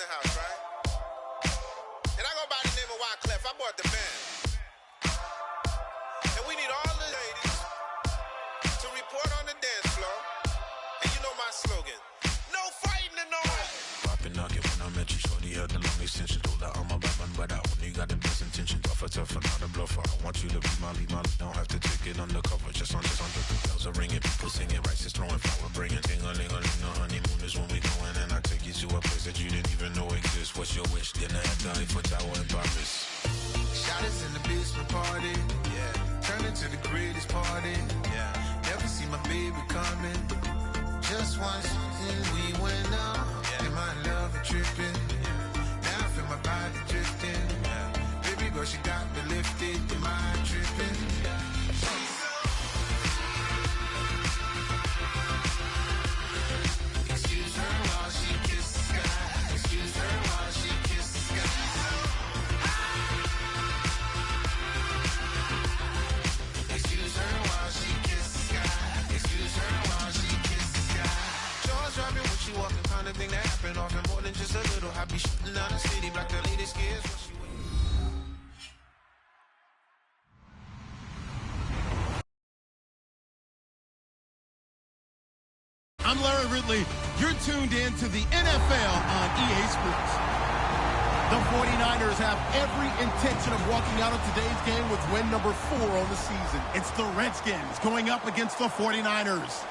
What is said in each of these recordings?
the house, right? And I go by the name of Wyclef. I bought the band. And we need all the ladies to report on the dance floor. And you know my slogan. No fighting in no way. Popping nugget when I met you, shorty had the long extension. Told her I'm a bad man, but I only got the best intention. Tougher, not a bluffer. I want you to be my lead. Don't have to take it undercover. Just on the bells are ringing. People singing, rice is throwing, flower bringing. Ding-a-ling-a-ling, the honeymoon is when we going. And I take you to a place that you didn't even know exists. What's your wish? Dinner at the Eiffel Tower in Paris. Shot us in the basement party. Yeah. Turn into the greatest party. Yeah. Never see my baby coming. Just once we went up. Yeah. And my love a tripping. Yeah. Now I feel my body drifting. Yeah. Baby girl, she got me lifted. Am I tripping? Yeah. Excuse her while she kisses the sky. Excuse her while she kisses the sky. Excuse her while she kisses the sky. Excuse her while she kisses the sky. Jaws dropping when she walking, kind of thing that happen often. More than just a little happy shooting down the city. Black the lady scares when she went. I'm Larry Ridley. You're tuned in to the NFL on EA Sports. The 49ers have every intention of walking out of today's game with win number 4 on the season. It's the Redskins going up against the 49ers.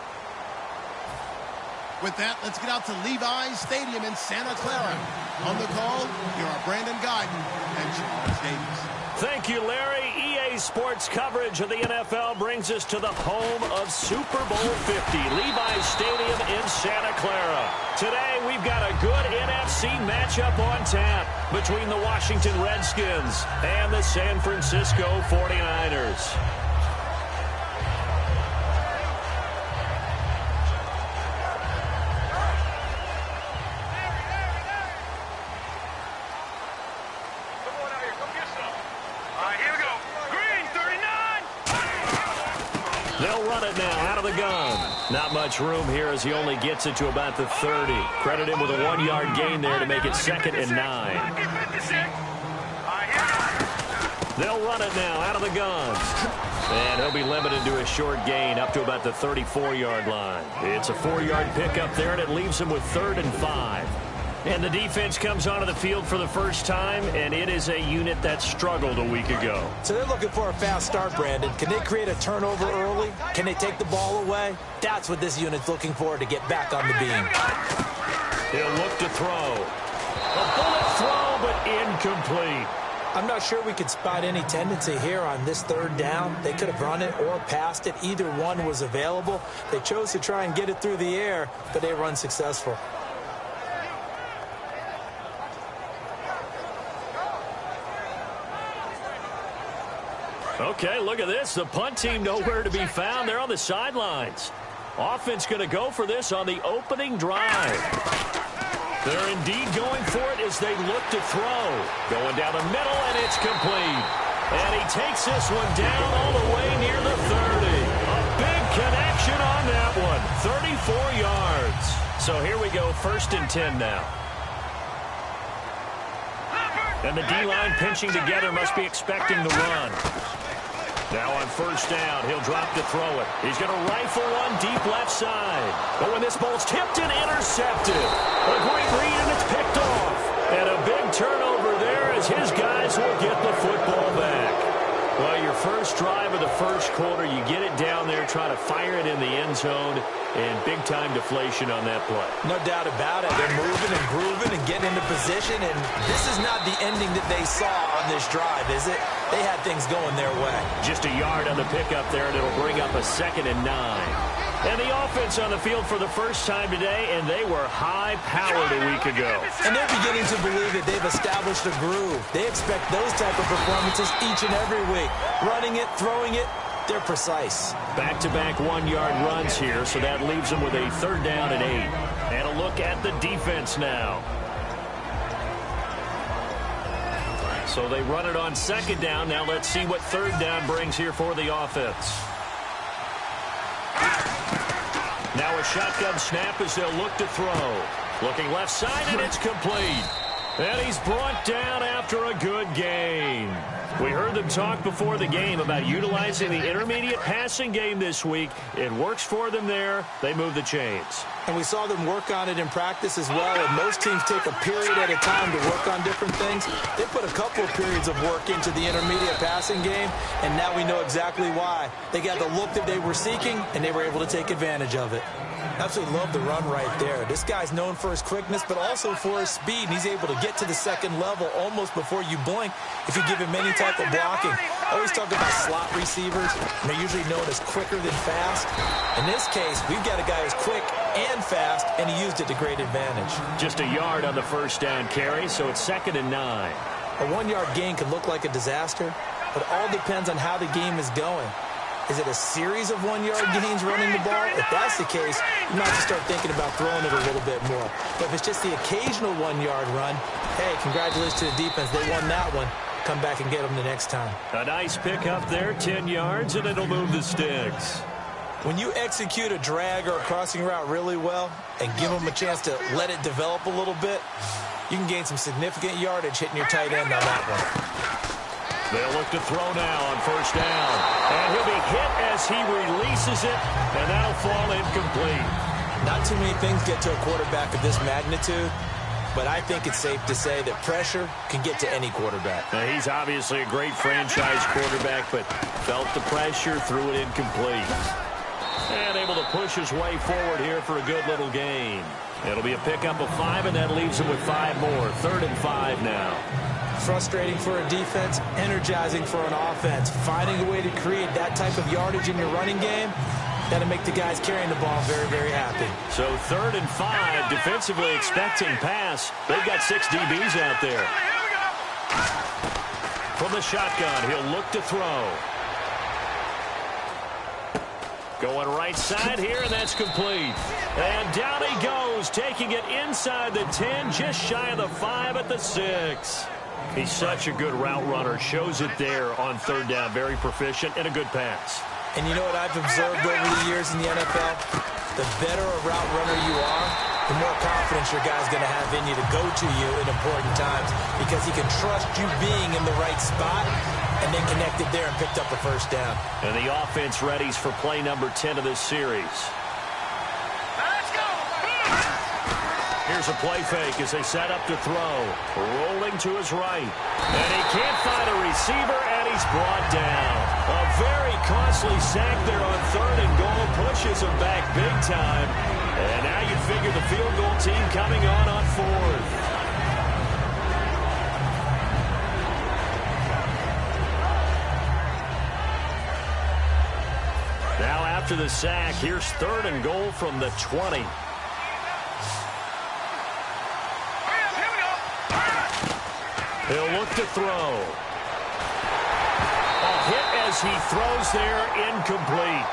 With that, let's get out to Levi's Stadium in Santa Clara. On the call, here are Brandon Guyton and Charles Davis. Thank you, Larry. EA Sports coverage of the NFL brings us to the home of Super Bowl 50, Levi's Stadium in Santa Clara. Today, we've got a good NFC matchup on tap between the Washington Redskins and the San Francisco 49ers. They'll run it now out of the gun. Not much room here as he only gets it to about the 30. Credit him with a 1-yard gain there to make it 2nd and 9. They'll run it now out of the gun. And he'll be limited to a short gain up to about the 34-yard line. It's a 4-yard pickup there, and it leaves him with 3rd and 5. And the defense comes onto the field for the first time, and it is a unit that struggled a week ago. So they're looking for a fast start, Brandon. Can they create a turnover early? Can they take the ball away? That's what this unit's looking for to get back on the beam. He'll look to throw. A bullet throw, but incomplete. I'm not sure we could spot any tendency here on this 3rd down. They could have run it or passed it. Either one was available. They chose to try and get it through the air, but they were unsuccessful. Okay, look at this. The punt team nowhere to be found. They're on the sidelines. Offense going to go for this on the opening drive. They're indeed going for it as they look to throw. Going down the middle, and it's complete. And he takes this one down all the way near the 30. A big connection on that one. 34 yards. So here we go, 1st and 10 now. And the D-line pinching together, must be expecting the run. Now on 1st down, he'll drop to throw it. He's going to rifle one deep left side. But when this ball's tipped and intercepted, a great read and it's picked off. And a big turnover there as his guys will get the football back. Well, your first drive of the first quarter, you get it down there, try to fire it in the end zone, and big-time deflation on that play. No doubt about it. They're moving and grooving and getting into position, and this is not the ending that they saw on this drive, is it? They had things going their way. Just a yard on the pickup there, and it'll bring up a 2nd and 9. And the offense on the field for the first time today, and they were high-powered a week ago. And they're beginning to believe that they've established a groove. They expect those type of performances each and every week. Running it, throwing it, they're precise. Back-to-back 1-yard runs here, so that leaves them with a 3rd down and 8. And a look at the defense now. So they run it on 2nd down. Now let's see what 3rd down brings here for the offense. Now a shotgun snap as they'll look to throw. Looking left side, and it's complete. And he's brought down after a good gain. We heard them talk before the game about utilizing the intermediate passing game this week. It works for them there. They move the chains. And we saw them work on it in practice as well. And most teams take a period at a time to work on different things. They put a couple of periods of work into the intermediate passing game, and now we know exactly why. They got the look that they were seeking, and they were able to take advantage of it. Absolutely love the run right there. This guy's known for his quickness, but also for his speed. And he's able to get to the second level almost before you blink if you give him any type of blocking. I always talk about slot receivers, and they're usually known as quicker than fast. In this case, we've got a guy who's quick and fast, and he used it to great advantage. Just a yard on the first down carry, so it's 2nd and 9. A 1-yard gain can look like a disaster, but it all depends on how the game is going. Is it a series of 1-yard gains running the ball? If that's the case, you might have to start thinking about throwing it a little bit more. But if it's just the occasional 1-yard run, hey, congratulations to the defense. They won that one. Come back and get them the next time. A nice pickup there, 10 yards, and it'll move the sticks. When you execute a drag or a crossing route really well and give them a chance to let it develop a little bit, you can gain some significant yardage hitting your tight end on that one. They'll look to throw now on first down. And he'll be hit as he releases it, and that'll fall incomplete. Not too many things get to a quarterback of this magnitude, but I think it's safe to say that pressure can get to any quarterback. Now, he's obviously a great franchise quarterback, but felt the pressure, threw it incomplete. And able to push his way forward here for a good little gain. It'll be a pickup of 5, and that leaves him with 5 more. 3rd and 5 now. Frustrating for a defense, energizing for an offense. Finding a way to create that type of yardage in your running game, that'll make the guys carrying the ball very, very happy. So 3rd and 5, defensively expecting pass. They've got 6 DBs out there. From the shotgun, he'll look to throw. Going right side here, and that's complete. And down he goes, taking it inside the 10, just shy of the 5 at the 6. He's such a good route runner. Shows it there on 3rd down. Very proficient and a good pass. And you know what I've observed over the years in the NFL? The better a route runner you are, the more confidence your guy's going to have in you to go to you in important times because he can trust you being in the right spot and then connected there and picked up a first down. And the offense readies for play number 10 of this series. Here's a play fake as they set up to throw. Rolling to his right. And he can't find a receiver, and he's brought down. A very costly sack there on 3rd and goal. Pushes him back big time. And now you figure the field goal team coming on 4th. Now after the sack, here's 3rd and goal from the 20. He'll look to throw. A hit as he throws there, incomplete.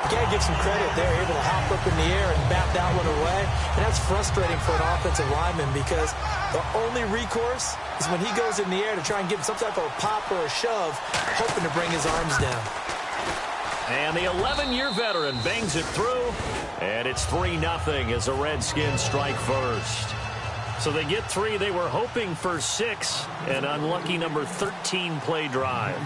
You got to give some credit there, able to hop up in the air and bat that one away. And that's frustrating for an offensive lineman because the only recourse is when he goes in the air to try and give some type of a pop or a shove, hoping to bring his arms down. And the 11-year veteran bangs it through, and it's 3-0 as the Redskins strike first. So they get 3. They were hoping for 6. An unlucky number 13 play drive.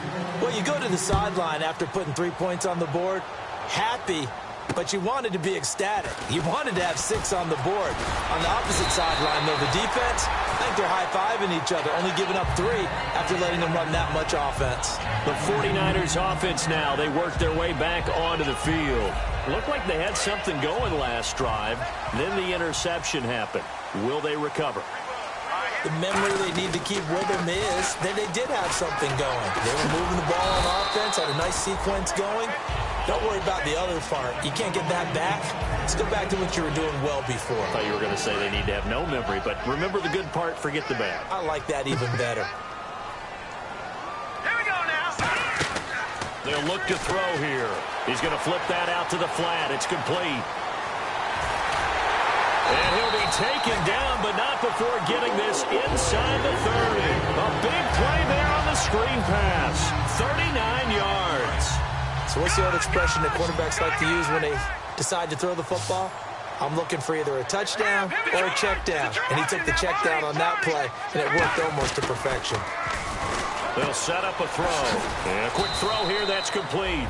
Well, you go to the sideline after putting 3 points on the board, happy, but you wanted to be ecstatic. You wanted to have 6 on the board. On the opposite sideline, though, the defense, I think they're high-fiving each other, only giving up 3 after letting them run that much offense. The 49ers offense now, they work their way back onto the field. Looked like they had something going last drive. Then the interception happened. Will they recover? The memory they need to keep with them is that they did have something going. They were moving the ball on offense, had a nice sequence going. Don't worry about the other part. You can't get that back. Let's go back to what you were doing well before. I thought you were going to say they need to have no memory, but remember the good part, forget the bad. I like that even better. Here we go now. They'll look to throw here. He's going to flip that out to the flat. It's complete. And he'll be taken down, but not before getting this inside the 30. A big play there on the screen pass. 39 yards. So what's the old expression that quarterbacks like to use when they decide to throw the football? I'm looking for either a touchdown or a check down. And he took the check down on that play, and it worked almost to perfection. They'll set up a throw. And a quick throw here, that's complete.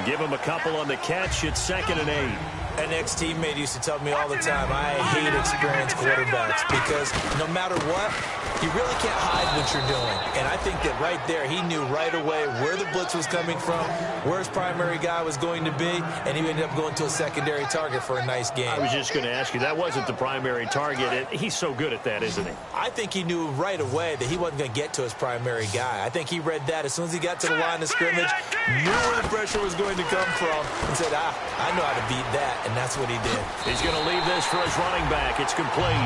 Give him a couple on the catch. It's 2nd and 8. An ex-teammate used to tell me all the time, I hate experienced quarterbacks because no matter what, you really can't hide what you're doing. And I think that right there, he knew right away where the blitz was coming from, where his primary guy was going to be, and he ended up going to a secondary target for a nice game. I was just going to ask you, that wasn't the primary target. He's so good at that, isn't he? I think he knew right away that he wasn't going to get to his primary guy. I think he read that as soon as he got to the line of scrimmage, knew where the pressure was going to come from, and said, I know how to beat that. And that's what he did. He's going to leave this for his running back. It's complete.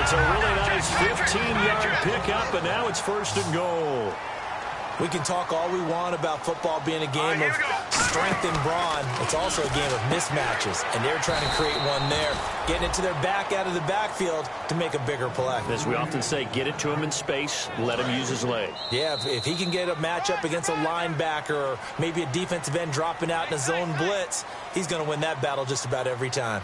It's a really nice 15-yard pickup, and now it's 1st and goal. We can talk all we want about football being a game of strength and brawn. It's also a game of mismatches, and they're trying to create one there, getting it to their back out of the backfield to make a bigger play. As we often say, get it to him in space, let him use his leg. Yeah, if he can get a matchup against a linebacker or maybe a defensive end dropping out in a zone blitz, he's going to win that battle just about every time.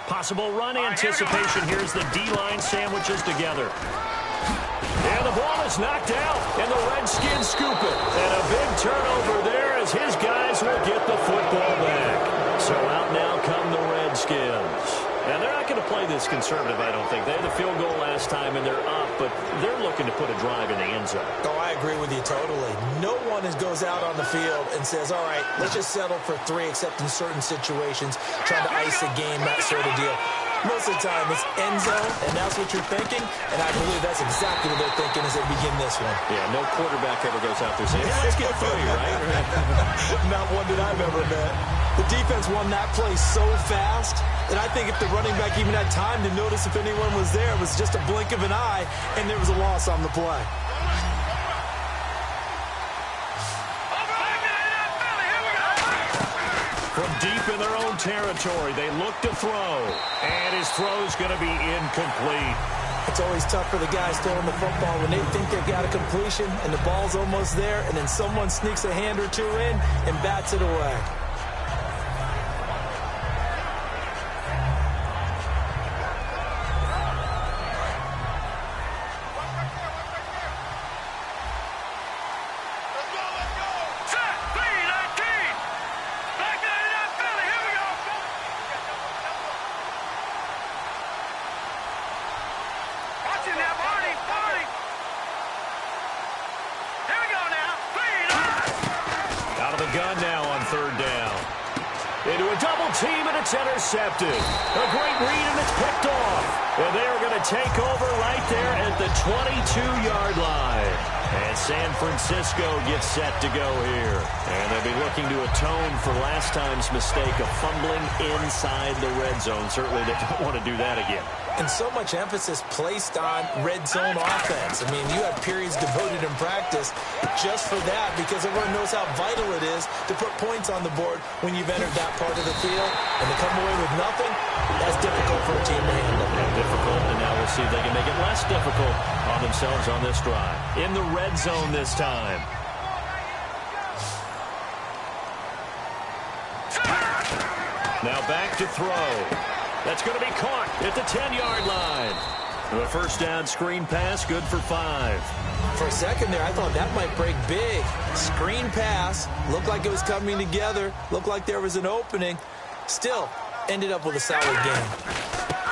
Possible run anticipation. Here's the D-line sandwiches together. And the ball is knocked out, and the Redskins scoop it. And a big turnover there as his guys will get the football back. So out now come the Redskins. Now, they're not going to play this conservative, I don't think. They had the field goal last time, and they're up, but they're looking to put a drive in the end zone. Oh, I agree with you totally. No one goes out on the field and says, all right, let's just settle for 3, except in certain situations, trying to ice a game, that sort of deal. Most of the time, it's end zone, and that's what you're thinking, and I believe that's exactly what they're thinking as they begin this one. Yeah, no quarterback ever goes out there saying, hey, let's get through you, right? Not one that I've ever met. The defense won that play so fast that I think if the running back even had time to notice if anyone was there, it was just a blink of an eye, and there was a loss on the play. From deep in their own territory, they look to throw, and his throw is going to be incomplete. It's always tough for the guys throwing the football when they think they've got a completion and the ball's almost there, and then someone sneaks a hand or two in and bats it away. Intercepted. A great read, and it's picked off. And they are going to take over right there at the 22-yard line. And San Francisco gets set to go here. And they'll be looking to atone for last time's mistake of fumbling inside the red zone. Certainly they don't want to do that again. And so much emphasis placed on red zone offense. I mean, you have periods devoted in practice just for that because everyone knows how vital it is to put points on the board when you've entered that part of the field. And to come away with nothing, that's difficult for a team to handle. Yeah, difficult, and now we'll see if they can make it less difficult on themselves on this drive. In the red zone this time. Now back to throw. That's going to be caught at the 10-yard line. The first down screen pass, good for 5. For a second there, I thought that might break big. Screen pass, looked like it was coming together, looked like there was an opening. Still, ended up with a solid game.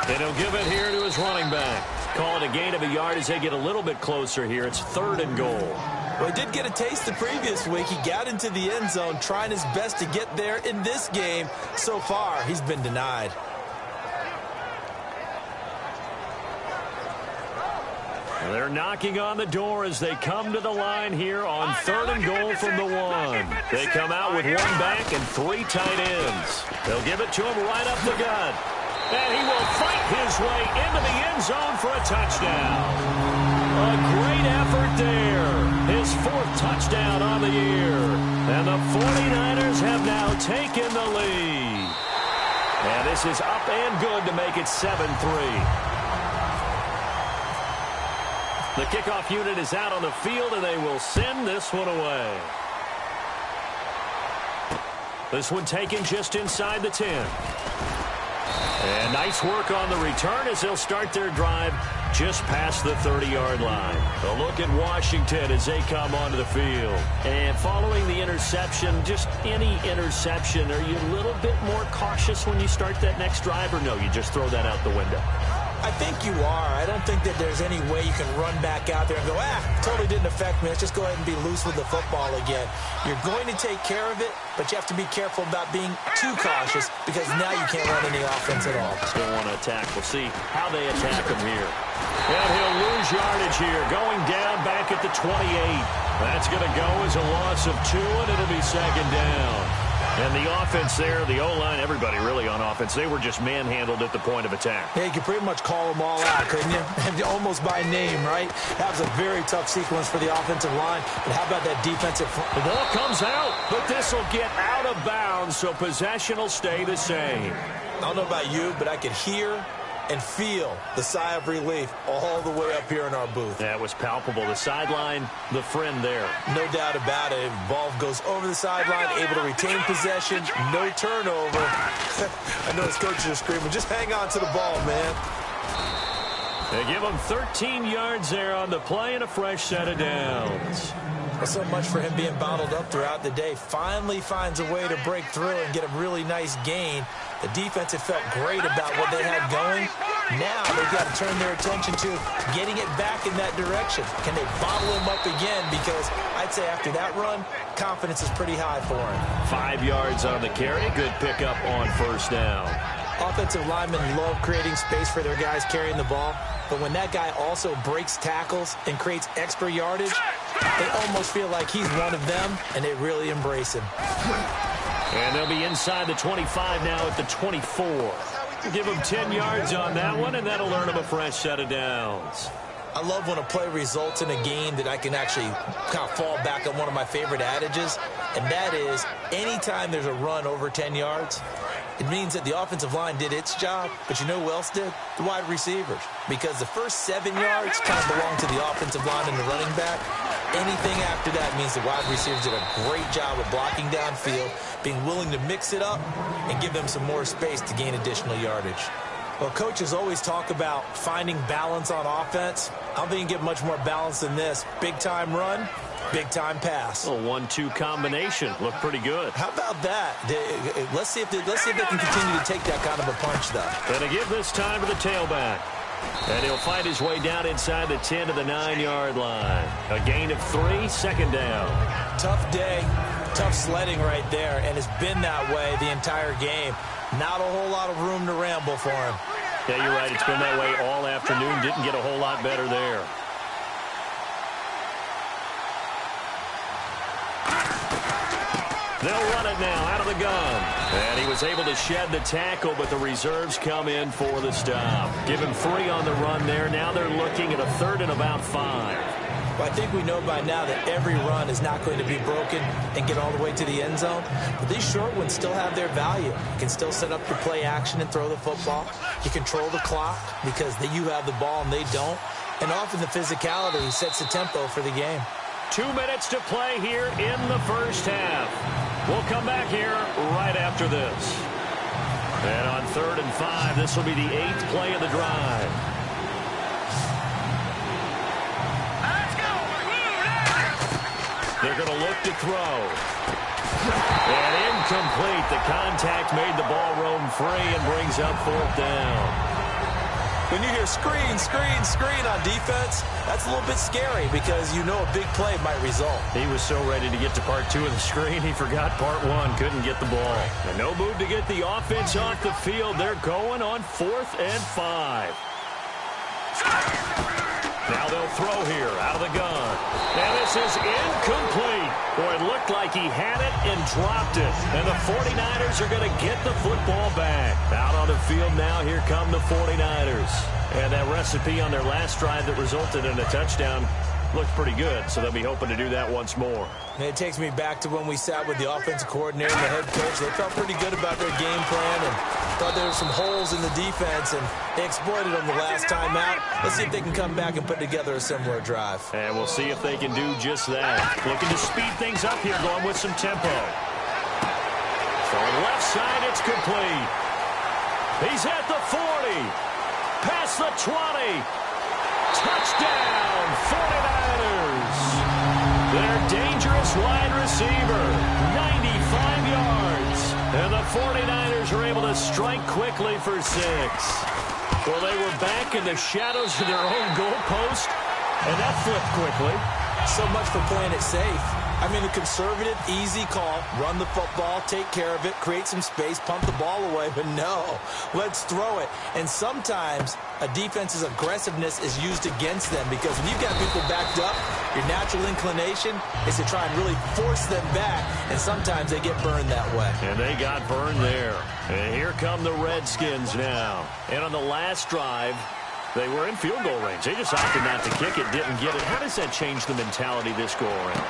And he'll give it here to his running back. Call it a gain of a yard as they get a little bit closer here. It's 3rd and goal. Well, he did get a taste the previous week. He got into the end zone, trying his best to get there in this game. So far, he's been denied. They're knocking on the door as they come to the line here on 3rd and goal from the 1. They come out with 1 back and 3 tight ends. They'll give it to him right up the gut. And he will fight his way into the end zone for a touchdown. A great effort there. His 4th touchdown on the year. And the 49ers have now taken the lead. And this is up and good to make it 7-3. The kickoff unit is out on the field, and they will send this one away. This one taken just inside the 10. And nice work on the return as they'll start their drive just past the 30-yard line. A look at Washington as they come onto the field. And following the interception, just any interception, are you a little bit more cautious when you start that next drive, or no, you just throw that out the window? I think you are. I don't think that there's any way you can run back out there and go, totally didn't affect me. Let's just go ahead and be loose with the football again. You're going to take care of it, but you have to be careful about being too cautious because now you can't run any offense at all. Still want to attack. We'll see how they attack him here. And he'll lose yardage here, going down back at the 28. That's going to go as a loss of 2, and it'll be second down. And the offense there, the O-line, everybody really on offense, they were just manhandled at the point of attack. Yeah, you could pretty much call them all out, couldn't you? And almost by name, right? That was a very tough sequence for the offensive line. But how about that defensive front? The ball comes out, but this will get out of bounds, so possession will stay the same. I don't know about you, but I could hear and feel the sigh of relief all the way up here in our booth. That was palpable. The sideline, the friend there. No doubt about it. Ball goes over the sideline, able to retain possession, no turnover. I know his coaches are screaming, just hang on to the ball, man. They give him 13 yards there on the play and a fresh set of downs. Well, so much for him being bottled up throughout the day. Finally finds a way to break through and get a really nice gain. The defense had felt great about what they had going. Now they've got to turn their attention to getting it back in that direction. Can they bottle him up again? Because I'd say after that run, confidence is pretty high for him. 5 yards on the carry. Good pickup on first down. Offensive linemen love creating space for their guys carrying the ball. But when that guy also breaks tackles and creates extra yardage, they almost feel like he's one of them, and they really embrace him. And they'll be inside the 25 now at the 24. Give them 10 yards on that one, and that'll earn them a fresh set of downs. I love when a play results in a gain that I can actually kind of fall back on one of my favorite adages, and that is anytime there's a run over 10 yards, it means that the offensive line did its job, but you know who else did? The wide receivers. Because the first 7 yards kind of belong to the offensive line and the running back. Anything after that means the wide receivers did a great job of blocking downfield, being willing to mix it up, and give them some more space to gain additional yardage. Well, coaches always talk about finding balance on offense. I don't think you can get much more balance than this. Big-time run, big-time pass. A 1-2 combination. Looked pretty good. How about that? Let's see if they can continue to take that kind of a punch, though. Going to give this time to the tailback. And he'll find his way down inside the 10 to the 9-yard line. A gain of 3, second down. Tough day, tough sledding right there, and it's been that way the entire game. Not a whole lot of room to ramble for him. Yeah, you're right. It's been that way all afternoon. Didn't get a whole lot better there. They'll run it now out of the gun. And he was able to shed the tackle, but the reserves come in for the stop. Give him 3 on the run there. Now they're looking at a 3rd and about 5. Well, I think we know by now that every run is not going to be broken and get all the way to the end zone. But these short ones still have their value. You can still set up your play action and throw the football. You control the clock because you have the ball and they don't. And often the physicality sets the tempo for the game. 2 minutes to play here in the first half. We'll come back here right after this. And on 3rd and 5, this will be the 8th play of the drive. They're going to look to throw. And incomplete. The contact made the ball roam free and brings up 4th down. When you hear screen, screen, screen on defense, that's a little bit scary because you know a big play might result. He was so ready to get to part 2 of the screen, he forgot part 1, couldn't get the ball. And no move to get the offense off the field. They're going on 4th and 5. Now they'll throw here out of the gun. And this is incomplete. Boy, it looked like he had it and dropped it. And the 49ers are going to get the football back. Out on the field now, here come the 49ers. And that recipe on their last drive that resulted in a touchdown looked pretty good, so they'll be hoping to do that once more. And it takes me back to when we sat with the offensive coordinator and the head coach. They felt pretty good about their game plan and thought there were some holes in the defense, and they exploited them the last time out. Let's see if they can come back and put together a similar drive. And we'll see if they can do just that. Looking to speed things up here, going with some tempo. From left side, it's complete. He's at the 40. Past the 20. Touchdown, 49ers. Their dangerous wide receiver, 95 yards. And the 49ers are able to strike quickly for 6. Well, they were back in the shadows of their own goalpost, and that flipped quickly. So much for playing it safe. I mean, a conservative, easy call, run the football, take care of it, create some space, pump the ball away, but no, let's throw it. And sometimes a defense's aggressiveness is used against them because when you've got people backed up, your natural inclination is to try and really force them back, and sometimes they get burned that way. And they got burned there. And here come the Redskins now. And on the last drive, they were in field goal range. They just opted not to kick it, didn't get it. How does that change the mentality this go around?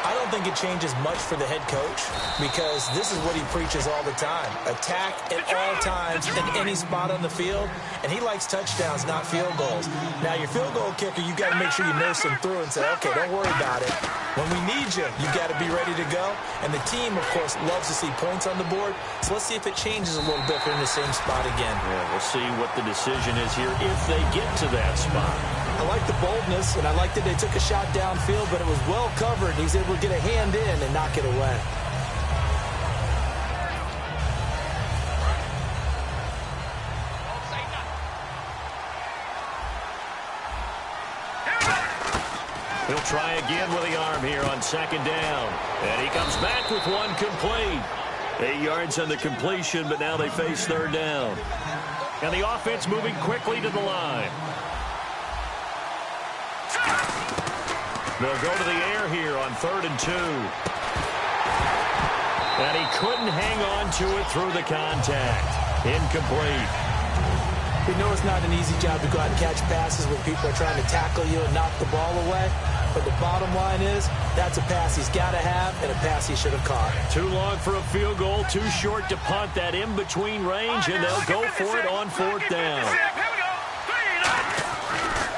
I don't think it changes much for the head coach because this is what he preaches all the time. Attack at all times in any spot on the field, and he likes touchdowns, not field goals. Now, your field goal kicker, you've got to make sure you nurse him through and say, okay, don't worry about it. When we need you, you've got to be ready to go. And the team, of course, loves to see points on the board. So let's see if it changes a little bit if they're in the same spot again. Yeah, we'll see what the decision is here if they get to that spot. I like the boldness, and I like that they took a shot downfield, but it was well covered. He's able to get a hand in and knock it away. He'll try again with the arm here on second down. And he comes back with one complete. 8 yards on the completion, but now they face third down. And the offense moving quickly to the line. They'll go to the air here on 3rd and 2. And he couldn't hang on to it through the contact. Incomplete. We know it's not an easy job to go out and catch passes when people are trying to tackle you and knock the ball away. But the bottom line is, that's a pass he's got to have and a pass he should have caught. Too long for a field goal, too short to punt that in-between range, and they'll go for it on 4th down.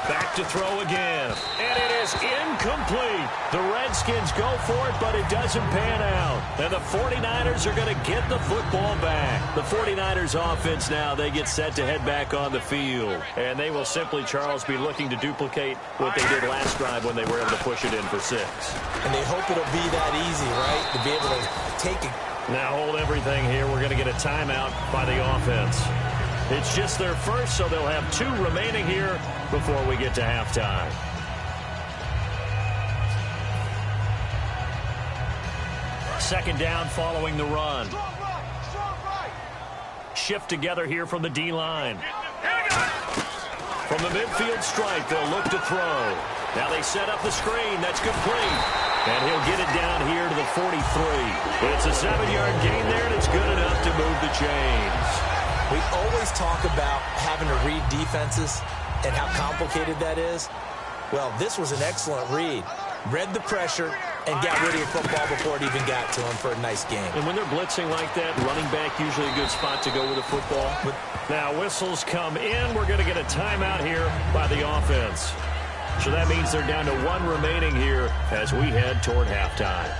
Back to throw again, and it is incomplete. The Redskins go for it, but it doesn't pan out. And the 49ers are going to get the football back. The 49ers offense now, they get set to head back on the field. And they will simply, Charles, be looking to duplicate what they did last drive when they were able to push it in for 6. And they hope it'll be that easy, right, to be able to take it. Now hold everything here. We're going to get a timeout by the offense. It's just their first, so they'll have 2 remaining here before we get to halftime. Second down following the run. Shift together here from the D-line. From the midfield stripe, they'll look to throw. Now they set up the screen. That's complete. And he'll get it down here to the 43. It's a 7-yard gain there, and it's good enough to move the chains. We always talk about having to read defenses and how complicated that is. Well, this was an excellent read. Read the pressure and got rid of your football before it even got to him for a nice game. And when they're blitzing like that, running back usually a good spot to go with the football. But now whistles come in. We're going to get a timeout here by the offense. So that means they're down to 1 remaining here as we head toward halftime.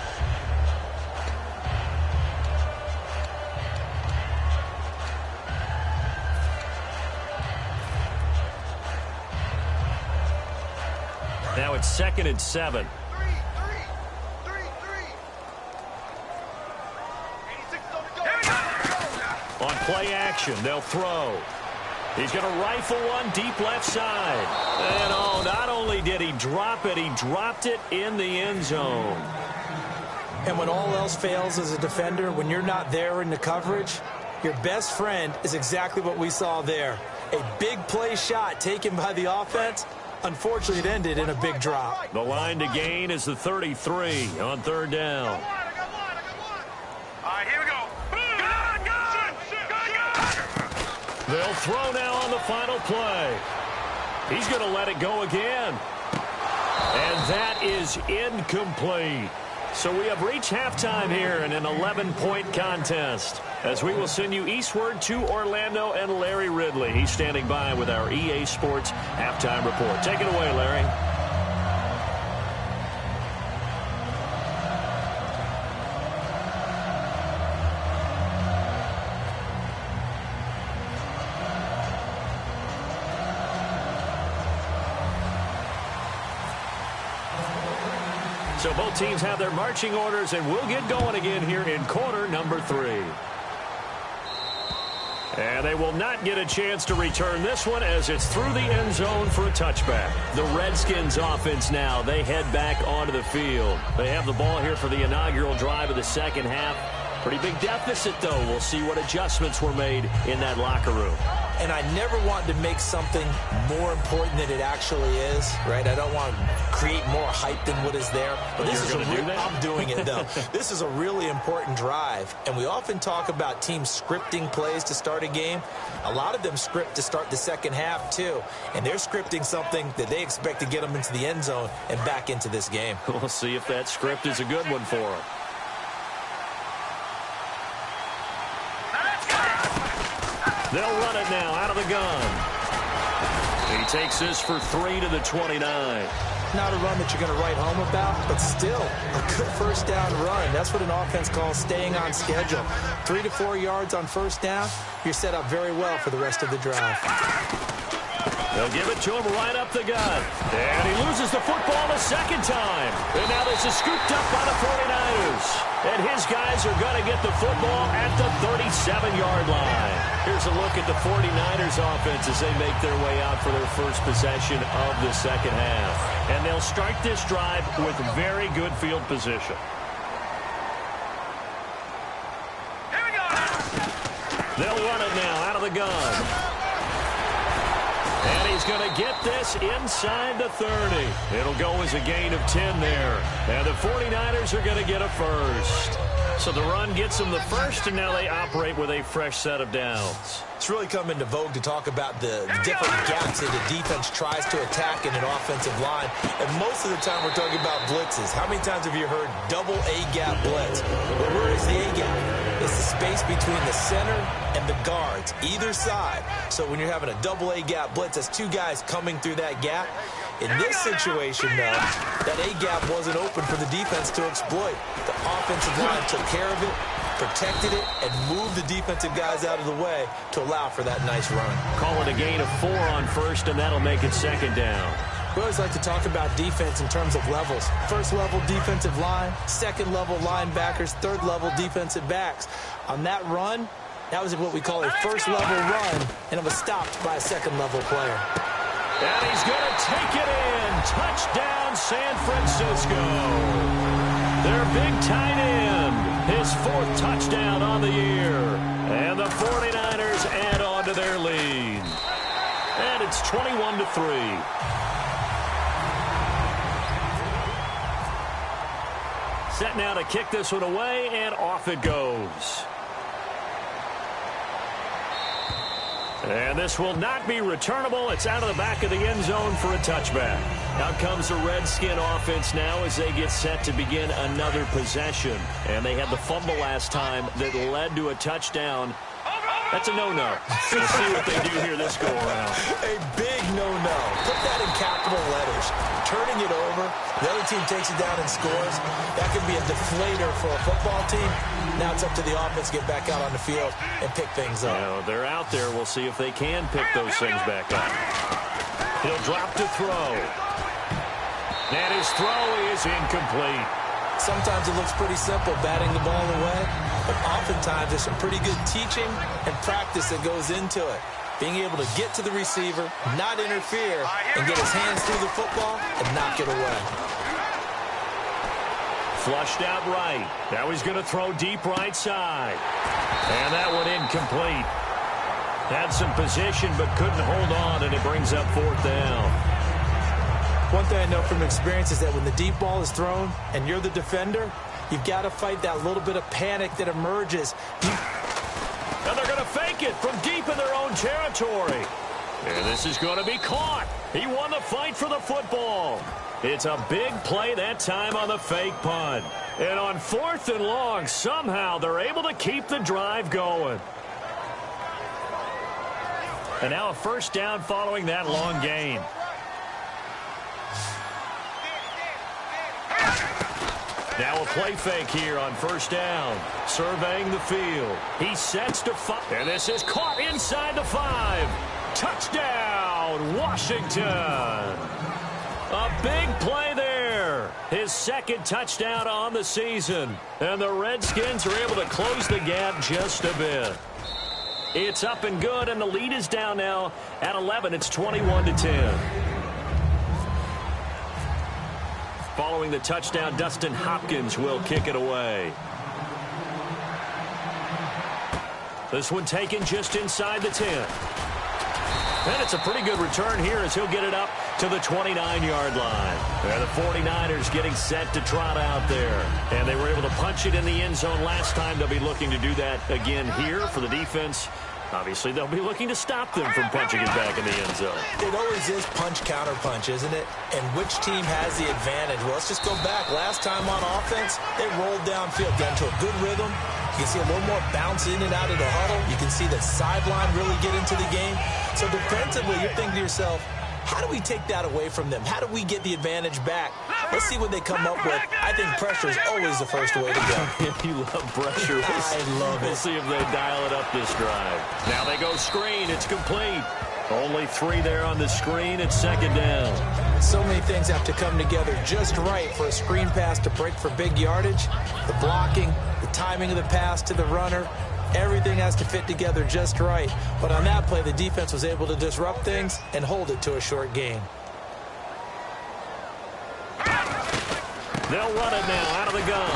Now it's 2nd and 7. On play action, they'll throw. He's going to rifle one deep left side. And oh, not only did he drop it, he dropped it in the end zone. And when all else fails as a defender, when you're not there in the coverage, your best friend is exactly what we saw there. A big play shot taken by the offense. Unfortunately, it ended in a big drop. The line to gain is the 33 on 3rd down. All right, here we go. They'll throw now on the final play. He's going to let it go again. And that is incomplete. So we have reached halftime here in an 11-point contest, as we will send you eastward to Orlando and Larry Ridley. He's standing by with our EA Sports halftime report. Take it away, Larry. So both teams have their marching orders, and we'll get going again here in quarter number 3. And they will not get a chance to return this one as it's through the end zone for a touchback. The Redskins offense now, they head back onto the field. They have the ball here for the inaugural drive of the second half. Pretty big deficit, though. We'll see what adjustments were made in that locker room. And I never want to make something more important than it actually is, right? I don't want to create more hype than what is there. But this is I'm doing it, though. This is a really important drive. And we often talk about teams scripting plays to start a game. A lot of them script to start the second half, too. And they're scripting something that they expect to get them into the end zone and back into this game. We'll see if that script is a good one for them. They'll run it now out of the gun. He takes this for 3 to the 29. Not a run that you're going to write home about, but still a good first down run. That's what an offense calls staying on schedule. 3 to 4 yards on first down, you're set up very well for the rest of the drive. They'll give it to him right up the gut. And he loses the football the second time. And now this is scooped up by the 49ers. And his guys are going to get the football at the 37-yard line. Here's a look at the 49ers offense as they make their way out for their first possession of the second half. And they'll start this drive with very good field position. Here we go. They'll run it now out of the gun. And he's going to get this inside the 30. It'll go as a gain of 10 there. And the 49ers are going to get a first. So the run gets them the first, and now they operate with a fresh set of downs. It's really come into vogue to talk about the different gaps that the defense tries to attack in an offensive line. And most of the time we're talking about blitzes. How many times have you heard double A-gap blitz? Well, where is the A-gap? It's the space between the center and the guards, either side. So when you're having a double A-gap blitz, that's two guys coming through that gap. In this situation, though, that A-gap wasn't open for the defense to exploit. The offensive line took care of it, protected it, and moved the defensive guys out of the way to allow for that nice run. Call it a gain of 4 on first, and that'll make it second down. We always like to talk about defense in terms of levels. First level defensive line, second level linebackers, third level defensive backs. On that run, that was what we call a first level run, and it was stopped by a second level player. And he's going to take it in. Touchdown, San Francisco. Their big tight end. His 4th touchdown on the year. And the 49ers add on to their lead. And it's 21-3. Set now to kick this one away, and off it goes. And this will not be returnable. It's out of the back of the end zone for a touchback. Out comes the Redskin offense now as they get set to begin another possession. And they had the fumble last time that led to a touchdown. That's a no-no. We'll see what they do here this go-around. A big no-no. Put that in capital letters. Turning it over, the other team takes it down and scores. That could be a deflator for a football team. Now it's up to the offense to get back out on the field and pick things up. They're out there. We'll see if they can pick those things back up. He'll drop to throw. And his throw is incomplete. Sometimes it looks pretty simple, batting the ball away. But oftentimes there's some pretty good teaching and practice that goes into it. Being able to get to the receiver, not interfere, and get his hands through the football and knock it away. Flushed out right. Now he's going to throw deep right side. And that one incomplete. Had some position but couldn't hold on, and it brings up 4th down. One thing I know from experience is that when the deep ball is thrown and you're the defender, you've got to fight that little bit of panic that emerges. And they're going to fake it from deep in their own territory. And this is going to be caught. He won the fight for the football. It's a big play that time on the fake punt. And on 4th and long, somehow they're able to keep the drive going. And now a first down following that long gain. Now a play fake here on first down. Surveying the field. He sets to 5. And this is caught inside the 5. Touchdown, Washington. A big play there. His second touchdown on the season. And the Redskins are able to close the gap just a bit. It's up and good, and the lead is down now at 11. It's 21-10. Following the touchdown, Dustin Hopkins will kick it away. This one taken just inside the 10. And it's a pretty good return here as he'll get it up to the 29-yard line. And the 49ers getting set to trot out there. And they were able to punch it in the end zone last time. They'll be looking to do that again here for the defense. Obviously, they'll be looking to stop them from punching it back in the end zone. It always is punch-counter-punch, isn't it? And which team has the advantage? Well, let's just go back. Last time on offense, they rolled downfield, got into a good rhythm. You can see a little more bounce in and out of the huddle. You can see the sideline really get into the game. So defensively, you're thinking to yourself, how do we take that away from them? How do we get the advantage back? Let's see what they come up with. I think pressure is always the first way to go. You love pressure. I love it. We'll see if they dial it up this drive. Now they go screen. It's complete. Only 3 there on the screen. It's second down. So many things have to come together just right for a screen pass to break for big yardage. The blocking, the timing of the pass to the runner. Everything has to fit together just right. But on that play, the defense was able to disrupt things and hold it to a short gain. They'll run it now out of the gun.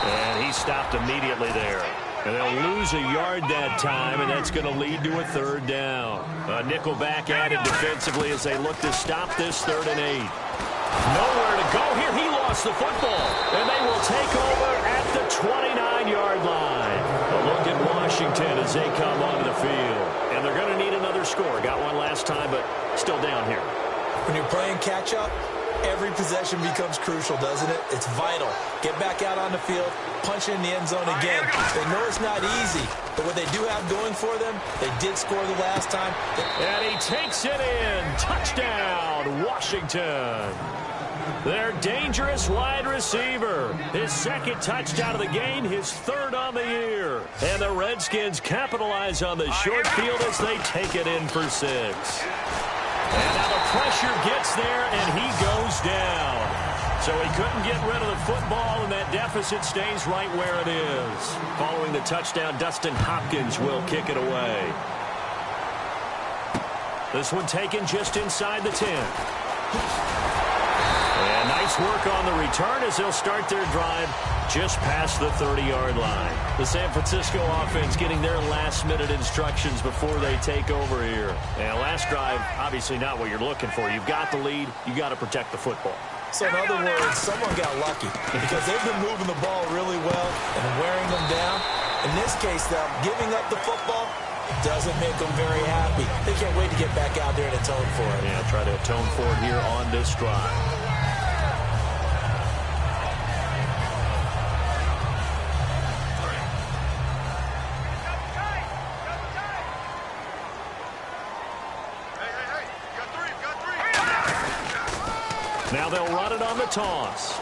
And he stopped immediately there. And they'll lose a yard that time, and that's going to lead to a third down. A nickel back added defensively as they look to stop this 3rd and 8. Nowhere to go here. He lost the football. And they will take over at the 29-yard line. A look at Washington as they come onto the field. And they're going to need another score. Got one last time, but still down here. When you're playing catch-up, every possession becomes crucial, doesn't it? It's vital. Get back out on the field, punch it in the end zone again. They know it's not easy, but what they do have going for them, they did score the last time. And he takes it in. Touchdown, Washington. Their dangerous wide receiver. His second touchdown of the game, his 3rd on the year. And the Redskins capitalize on the short field as they take it in for 6. And now the pressure gets there, and he goes down. So he couldn't get rid of the football, and that deficit stays right where it is. Following the touchdown, Dustin Hopkins will kick it away. This one taken just inside the 10. And nice work on the return as they'll start their drive just past the 30-yard line. The San Francisco offense getting their last-minute instructions before they take over here. And last drive, obviously not what you're looking for. You've got the lead. You've got to protect the football. So in other words, someone got lucky because they've been moving the ball really well and wearing them down. In this case, though, giving up the football doesn't make them very happy. They can't wait to get back out there and atone for it. Yeah, try to atone for it here on this drive. Now they'll run it on the toss.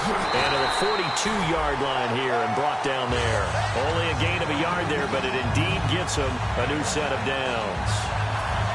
And to the 42-yard line here and brought down there. Only a gain of a yard there, but it indeed gets them a new set of downs.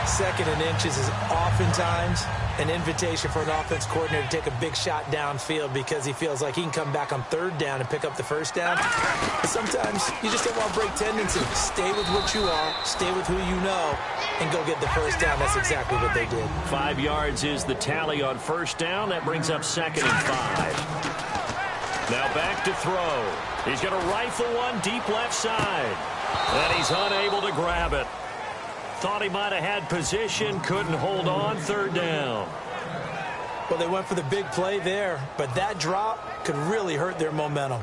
2nd and inches is oftentimes an invitation for an offense coordinator to take a big shot downfield because he feels like he can come back on 3rd down and pick up the first down. But sometimes you just don't want to break tendency. Stay with what you are, stay with who you know, and go get the first down. That's exactly what they did. 5 yards is the tally on first down. That brings up 2nd and 5. Now back to throw. He's going to rifle one deep left side. And he's unable to grab it. Thought he might have had position, couldn't hold on, 3rd down. Well, they went for the big play there, but that drop could really hurt their momentum.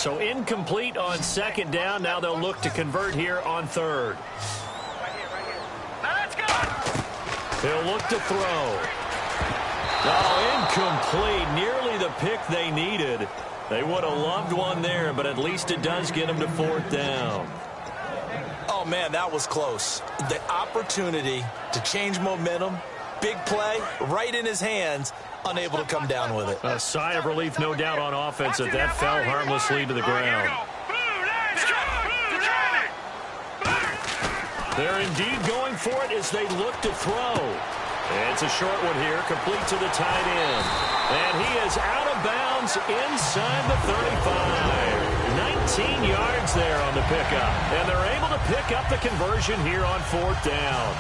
So incomplete on second down. Now they'll look to convert here on third. He'll look to throw. Oh, incomplete. Nearly the pick they needed. They would have loved one there, but at least it does get them to fourth down. Oh, man, that was close. The opportunity to change momentum, big play, right in his hands, unable to come down with it. A sigh of relief, no doubt, on offense that that fell harmlessly to the ground. They're indeed going for it as they look to throw. It's a short one here, complete to the tight end. And he is out of bounds inside the 35. 19 yards there on the pickup. And they're able to pick up the conversion here on fourth down.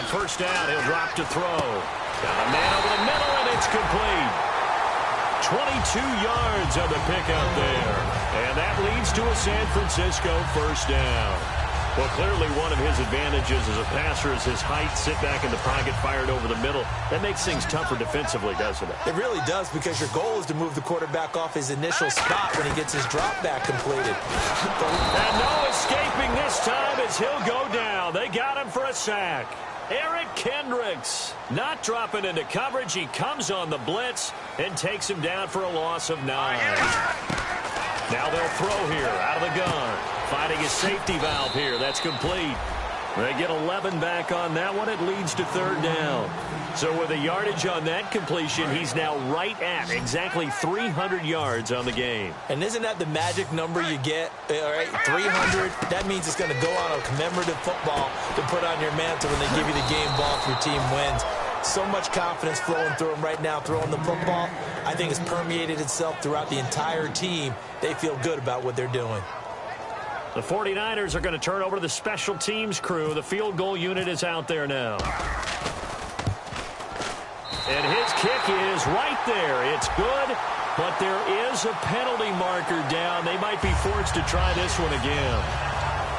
First down, he'll drop to throw. Got a man over the middle, and it's complete. 22 yards on the pickup there. And that leads to a San Francisco first down. Well, clearly one of his advantages as a passer is his height. Sit back in the pocket, fired over the middle. That makes things tougher defensively, doesn't it? It really does, because your goal is to move the quarterback off his initial spot when he gets his drop back completed. And no escaping this time as he'll go down. They got him for a sack. Eric Kendricks not dropping into coverage. He comes on the blitz and takes him down for a loss of 9. Now they'll throw here out of the gun. Finding his safety valve here. That's complete. They get 11 back on that one. It leads to third down. So with a yardage on that completion, he's now right at exactly 300 yards on the game. And isn't that the magic number you get? All right, 300. That means it's going to go on a commemorative football to put on your mantle when they give you the game ball if your team wins. So much confidence flowing through him right now, throwing the football. I think it's permeated itself throughout the entire team. They feel good about what they're doing. The 49ers are going to turn over to the special teams crew. The field goal unit is out there now. And his kick is right there. It's good, but there is a penalty marker down. They might be forced to try this one again.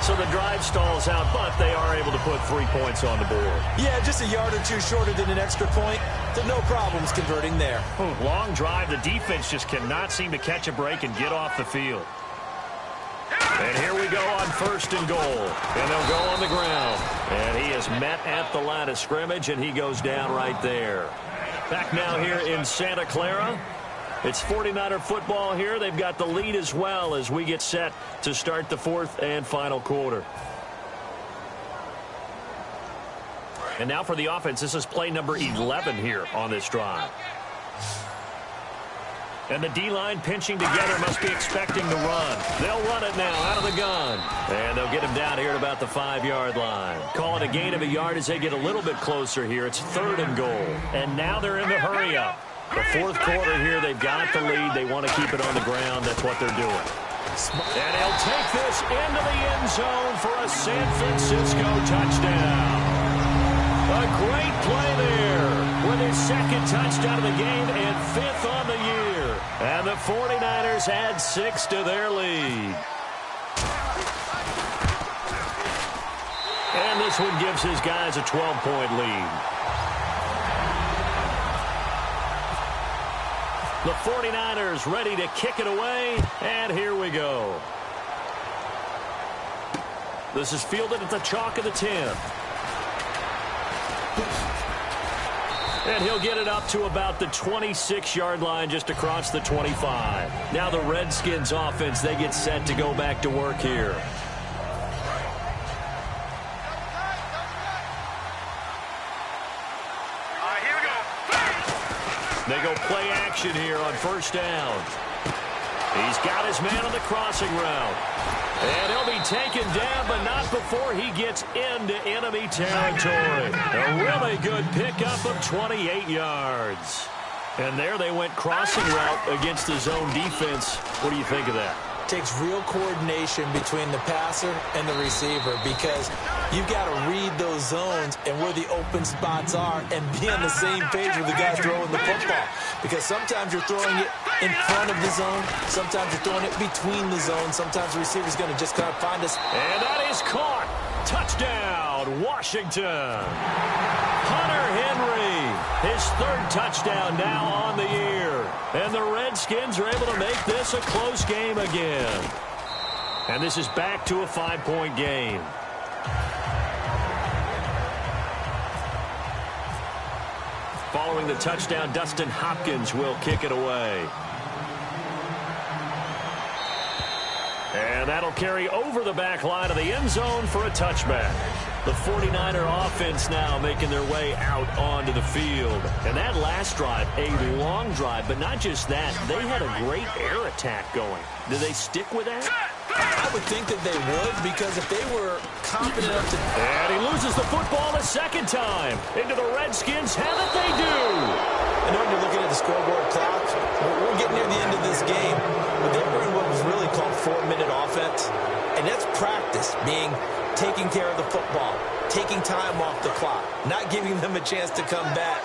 So the drive stalls out, but they are able to put 3 points on the board. Yeah, just a yard or two shorter than an extra point. So no problems converting there. Long drive. The defense just cannot seem to catch a break and get off the field. And here we go on first and goal. And they'll go on the ground. And he is met at the line of scrimmage, and he goes down right there. Back now here in Santa Clara. It's 49er football here. They've got the lead as well as we get set to start the fourth and final quarter. And now for the offense. This is play number 11 here on this drive. And the D-line pinching together, must be expecting to run. They'll run it now out of the gun. And they'll get him down here at about the 5-yard line. Call it a gain of a yard as they get a little bit closer here. It's third and goal. And now they're in the hurry-up. The fourth quarter here, they've got the lead. They want to keep it on the ground. That's what they're doing. And he'll take this into the end zone for a San Francisco touchdown. A great play there with his second touchdown of the game and 5th on the year. And the 49ers add 6 to their lead. And this one gives his guys a 12-point lead. The 49ers ready to kick it away, and here we go. This is fielded at the chalk of the 10. And he'll get it up to about the 26-yard line, just across the 25. Now the Redskins offense, they get set to go back to work here. They go play action here on first down. He's got his man on the crossing route. And he'll be taken down, but not before he gets into enemy territory. A really good pickup of 28 yards. And there they went crossing route against the zone defense. What do you think of that? Takes real coordination between the passer and the receiver, because you've got to read those zones and where the open spots are and be on the same page with the guy throwing the football. Because sometimes you're throwing it in front of the zone. Sometimes you're throwing it between the zone. Sometimes the receiver's going to just kind of find us. And that is caught. Touchdown, Washington. Hunter Henry, his third touchdown now on the year. And the Redskins are able to make this a close game again. And this is back to a 5-point game. Following the touchdown, Dustin Hopkins will kick it away. And that'll carry over the back line of the end zone for a touchback. The 49er offense now making their way out onto the field. And that last drive, a long drive, but not just that. They had a great air attack going. Do they stick with that? I would think that they would, because if they were confident enough to... And he loses the football a second time. Into the Redskins. Have it they do. I know when you're looking at the scoreboard clock, we're getting near the end of this game, but they were in what was really called 4-minute offense. And that's practice, being taking care of the football, taking time off the clock, not giving them a chance to come back.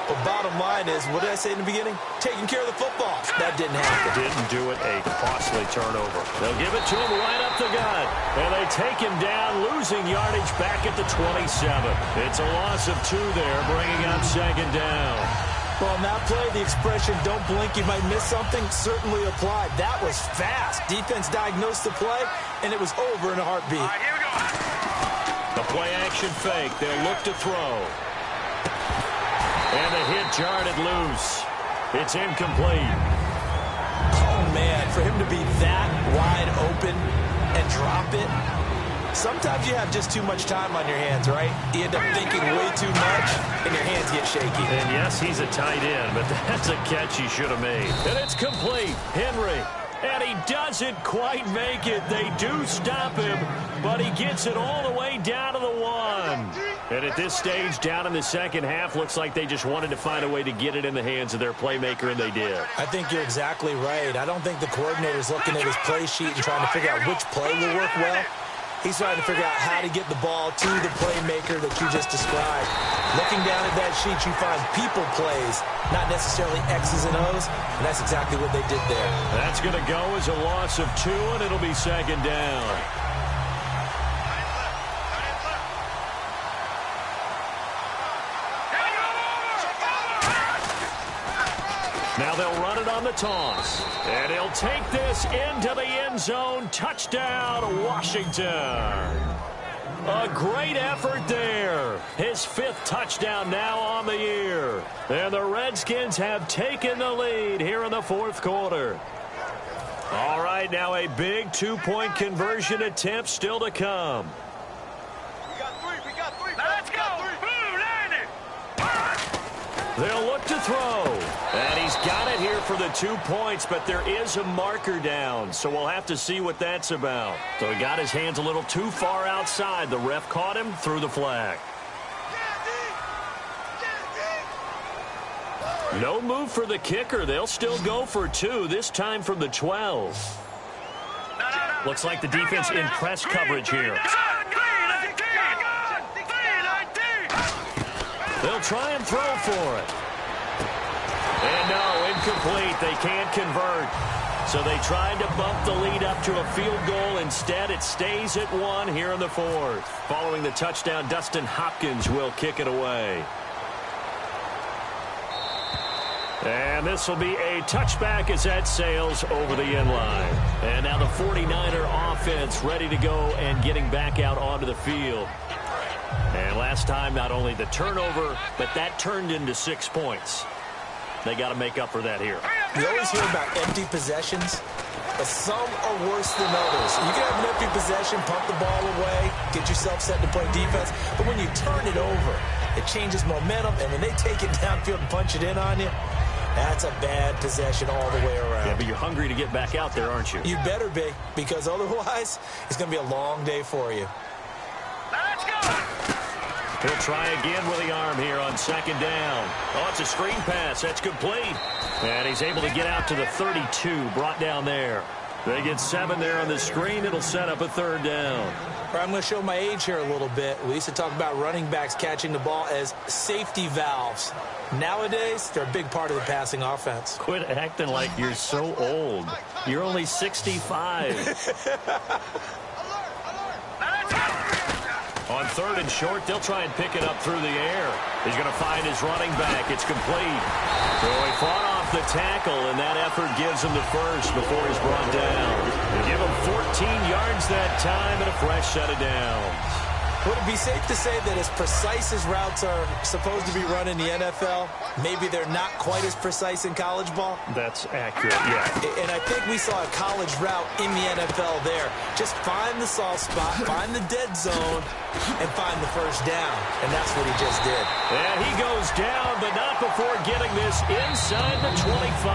But bottom line is, what did I say in the beginning? Taking care of the football. That didn't happen. Didn't do it. A costly turnover. They'll give it to him right up the gut. And they take him down, losing yardage back at the 27. It's a loss of 2 there, bringing up second down. Well, on that play, the expression, don't blink, you might miss something, certainly applied. That was fast. Defense diagnosed the play, and it was over in a heartbeat. All right, here we go. The play-action fake. They'll look to throw. And the hit jarred it loose. It's incomplete. Oh, man, for him to be that wide open and drop it. Sometimes you have just too much time on your hands, right? You end up thinking way too much, and your hands get shaky. And yes, he's a tight end, but that's a catch he should have made. And it's complete. Henry. And he doesn't quite make it. They do stop him, but he gets it all the way down to the 1. And at this stage, down in the second half, looks like they just wanted to find a way to get it in the hands of their playmaker, and they did. I think you're exactly right. I don't think the coordinator's looking at his play sheet and trying to figure out which play will work well. He's trying to figure out how to get the ball to the playmaker that you just described. Looking down at that sheet, you find people plays, not necessarily X's and O's, and that's exactly what they did there. That's going to go as a loss of 2, and it'll be second down. Now they'll run it on the toss. And he'll take this into the end zone. Touchdown, Washington. A great effort there. His 5th touchdown now on the year. And the Redskins have taken the lead here in the 4th quarter. All right, now a big 2-point conversion attempt still to come. We got three. Now let's go. They'll look to throw. And he's got it here for the 2 points, but there is a marker down, so we'll have to see what that's about. So he got his hands a little too far outside. The ref caught him, threw the flag. No move for the kicker. They'll still go for 2, this time from the 12. Looks like the defense in press coverage here. They'll try and throw for it. And no, incomplete. They can't convert. So they tried to bump the lead up to a field goal. Instead, it stays at 1 here in the 4th. Following the touchdown, Dustin Hopkins will kick it away. And this will be a touchback as that sails over the end line. And now the 49er offense ready to go and getting back out onto the field. And last time, not only the turnover, but that turned into 6 points. They got to make up for that here. You always hear about empty possessions, but some are worse than others. You can have an empty possession, pump the ball away, get yourself set to play defense, but when you turn it over, it changes momentum, and when they take it downfield and punch it in on you, that's a bad possession all the way around. Yeah, but you're hungry to get back out there, aren't you? You better be, because otherwise, it's going to be a long day for you. Let's go. He'll try again with the arm here on second down. Oh, it's a screen pass. That's complete. And he's able to get out to the 32, brought down there. They get 7 there on the screen. It'll set up a 3rd down. I'm going to show my age here a little bit. We used to talk about running backs catching the ball as safety valves. Nowadays, they're a big part of the passing offense. Quit acting like you're so old. You're only 65. On 3rd and short, they'll try and pick it up through the air. He's going to find his running back. It's complete. So he fought off the tackle, and that effort gives him the first before he's brought down. They give him 14 yards that time and a fresh set of downs. Would it be safe to say that as precise as routes are supposed to be run in the NFL, maybe they're not quite as precise in college ball? That's accurate, yeah. And I think we saw a college route in the NFL there. Just find the soft spot, find the dead zone, and find the first down. And that's what he just did. And he goes down, but not before getting this inside the 25.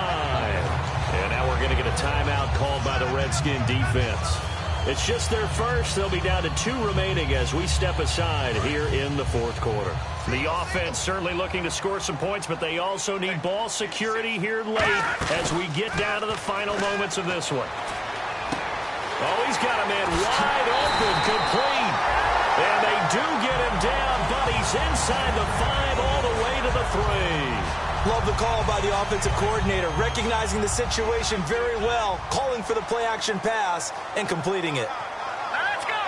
And now we're going to get a timeout called by the Redskin defense. It's just their first. They'll be down to 2 remaining as we step aside here in the 4th quarter. The offense certainly looking to score some points, but they also need ball security here late as we get down to the final moments of this one. Oh, he's got a man wide open, complete. And they do get him down, but he's inside the 5 all the way to the 3. Love the call by the offensive coordinator, recognizing the situation very well, calling for the play-action pass, and completing it. Let's go!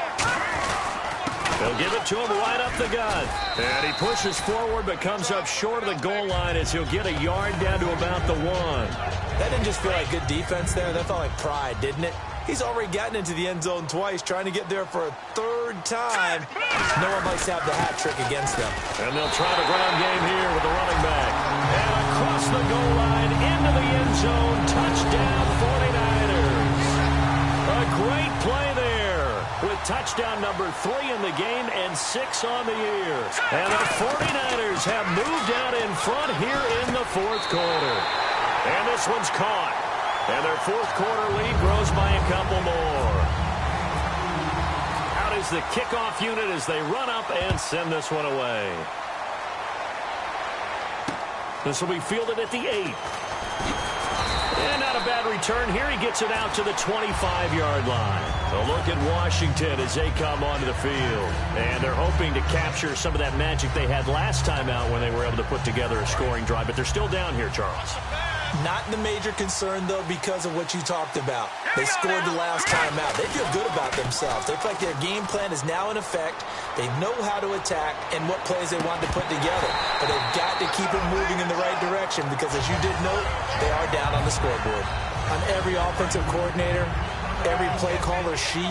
They'll give it to him right up the gut. And he pushes forward but comes up short of the goal line as he'll get a yard down to about the 1. That didn't just feel like good defense there. That felt like pride, didn't it? He's already gotten into the end zone twice, trying to get there for a 3rd time. No one likes to have the hat trick against them. And they'll try the ground game here with the running back. And across the goal line, into the end zone, touchdown 49ers. A great play there with touchdown number 3 in the game and 6 on the year. And the 49ers have moved out in front here in the 4th quarter. And this one's caught. And their 4th quarter lead grows by a couple more. Out is the kickoff unit as they run up and send this one away. This will be fielded at the 8. And not a bad return here. He gets it out to the 25-yard line. A look at Washington as they come onto the field. And they're hoping to capture some of that magic they had last time out when they were able to put together a scoring drive. But they're still down here, Charles. Not the major concern, though, because of what you talked about. They scored the last time out. They feel good about themselves. They feel like their game plan is now in effect. They know how to attack and what plays they want to put together. But they've got to keep it moving in the right direction because, as you did note, they are down on the scoreboard. On every offensive coordinator, every play caller sheet,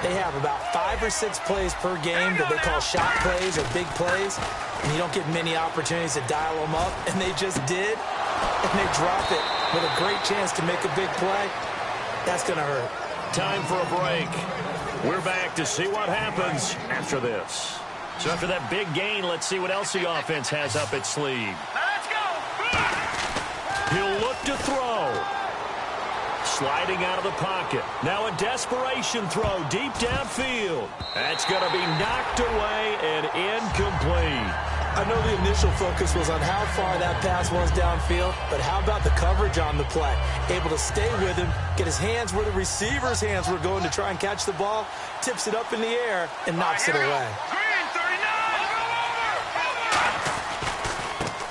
they have about 5 or 6 plays per game that they call shot plays or big plays. And you don't get many opportunities to dial them up, and they just did. And they drop it with a great chance to make a big play. That's going to hurt. Time for a break. We're back to see what happens after this. So after that big gain, let's see what else the offense has up its sleeve. Let's go! He'll look to throw. Sliding out of the pocket. Now a desperation throw deep downfield. That's going to be knocked away and incomplete. I know the initial focus was on how far that pass was downfield, but how about the coverage on the play? Able to stay with him, get his hands where the receiver's hands were going to try and catch the ball, tips it up in the air, and knocks it away.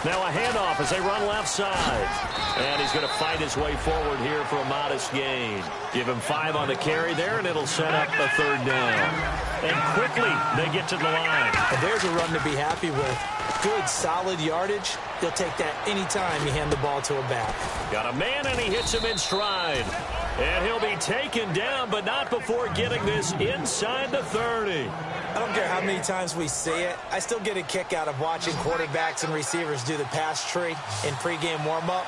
Now a handoff as they run left side. And he's going to fight his way forward here for a modest gain. Give him 5 on the carry there, and it'll set up a 3rd down. And quickly, they get to the line. And there's a run to be happy with. Good, solid yardage. He'll take that anytime you hand the ball to a back. Got a man, and he hits him in stride. And he'll be taken down, but not before getting this inside the 30. I don't care how many times we say it. I still get a kick out of watching quarterbacks and receivers do the pass tree in pregame warm-up.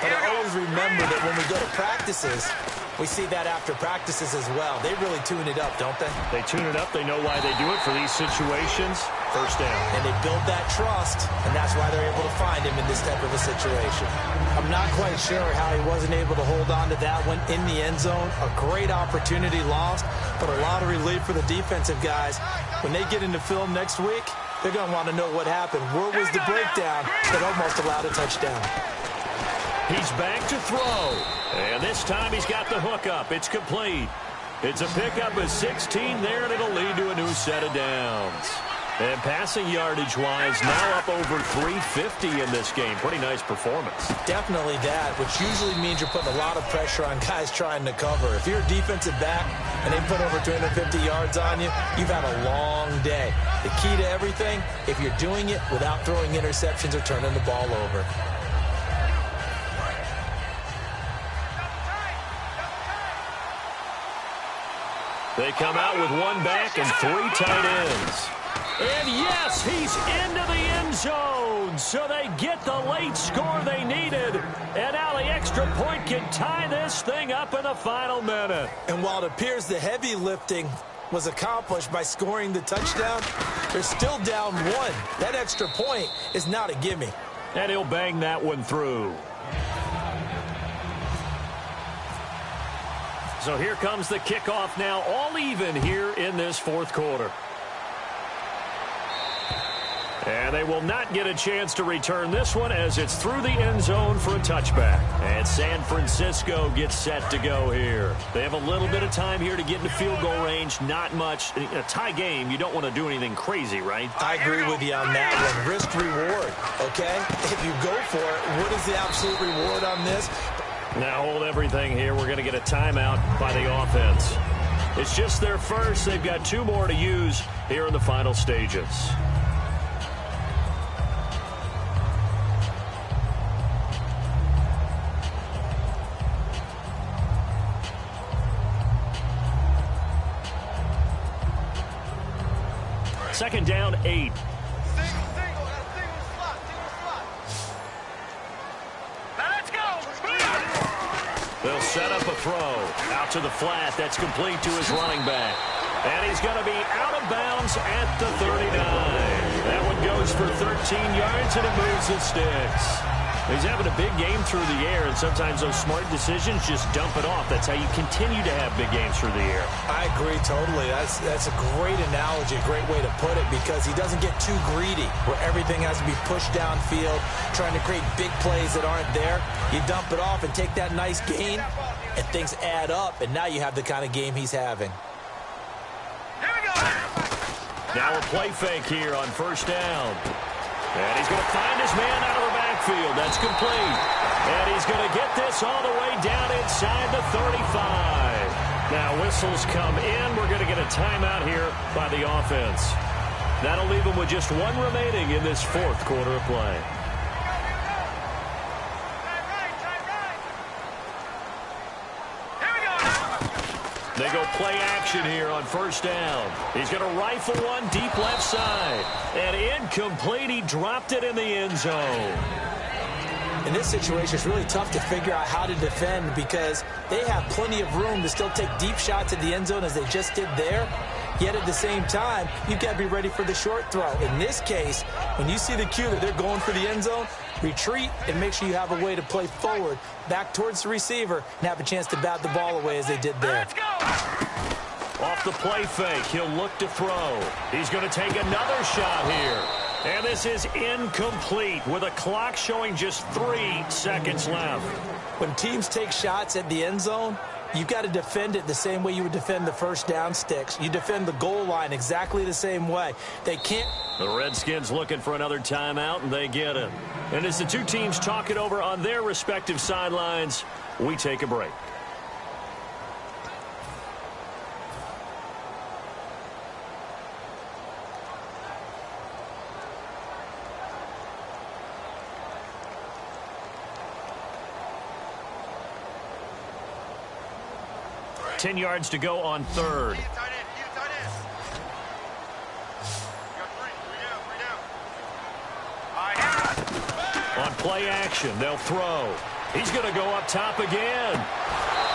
But I always remember that when we go to practices, we see that after practices as well. They really tune it up, don't they? They tune it up. They know why they do it for these situations. First down. And they build that trust, and that's why they're able to find him in this type of a situation. I'm not quite sure how he wasn't able to hold on to that one in the end zone. A great opportunity lost, but a lot of relief for the defensive guys. When they get into film next week, they're going to want to know what happened. Where was the breakdown that almost allowed a touchdown? He's back to throw. And this time he's got the hook up. It's complete. It's a pickup of 16 there, and it'll lead to a new set of downs. And passing yardage-wise, now up over 350 in this game. Pretty nice performance. Definitely that, which usually means you're putting a lot of pressure on guys trying to cover. If you're a defensive back and they put over 250 yards on you, you've had a long day. The key to everything, if you're doing it without throwing interceptions or turning the ball over. They come out with one back and 3 tight ends. And yes, he's into the end zone. So they get the late score they needed. And now the extra point can tie this thing up in the final minute. And while it appears the heavy lifting was accomplished by scoring the touchdown, they're still down 1. That extra point is not a gimme. And he'll bang that one through. So here comes the kickoff now, all even here in this fourth quarter. And they will not get a chance to return this one as it's through the end zone for a touchback. And San Francisco gets set to go here. They have a little bit of time here to get into field goal range. Not much. In a tie game, you don't want to do anything crazy, right? I agree with you on that one. Risk reward, okay? If you go for it, what is the absolute reward on this? Now hold everything here. We're going to get a timeout by the offense. It's just their first. They've got 2 more to use here in the final stages. Second down, 8. They'll set up a throw. Out to the flat. That's complete to his running back. And he's going to be out of bounds at the 39. That one goes for 13 yards, and it moves the sticks. He's having a big game through the air, and sometimes those smart decisions just dump it off. That's how you continue to have big games through the air. I agree totally. That's a great analogy, a great way to put it, because he doesn't get too greedy where everything has to be pushed downfield, trying to create big plays that aren't there. You dump it off and take that nice gain, and things add up, and now you have the kind of game he's having. Here we go. Now a play fake here on first down. And he's going to find his man out of the backfield. That's complete. And he's going to get this all the way down inside the 35. Now whistles come in. We're going to get a timeout here by the offense. That'll leave them with just 1 remaining in this fourth quarter of play. They go play action here on first down. He's going to rifle one deep left side. And incomplete. He dropped it in the end zone. In this situation, it's really tough to figure out how to defend because they have plenty of room to still take deep shots at the end zone as they just did there. Yet at the same time, you've got to be ready for the short throw. In this case, when you see the cue that they're going for the end zone, retreat and make sure you have a way to play forward, back towards the receiver, and have a chance to bat the ball away as they did there. Let's go! Off the play fake, he'll look to throw. He's going to take another shot here. And this is incomplete with a clock showing just 3 seconds left. When teams take shots at the end zone, you've got to defend it the same way you would defend the first down sticks. You defend the goal line exactly the same way. They can't. The Redskins looking for another timeout, and they get it. And as the 2 teams talk it over on their respective sidelines, we take a break. Ten yards to go on third. On play action, they'll throw. He's going to go up top again.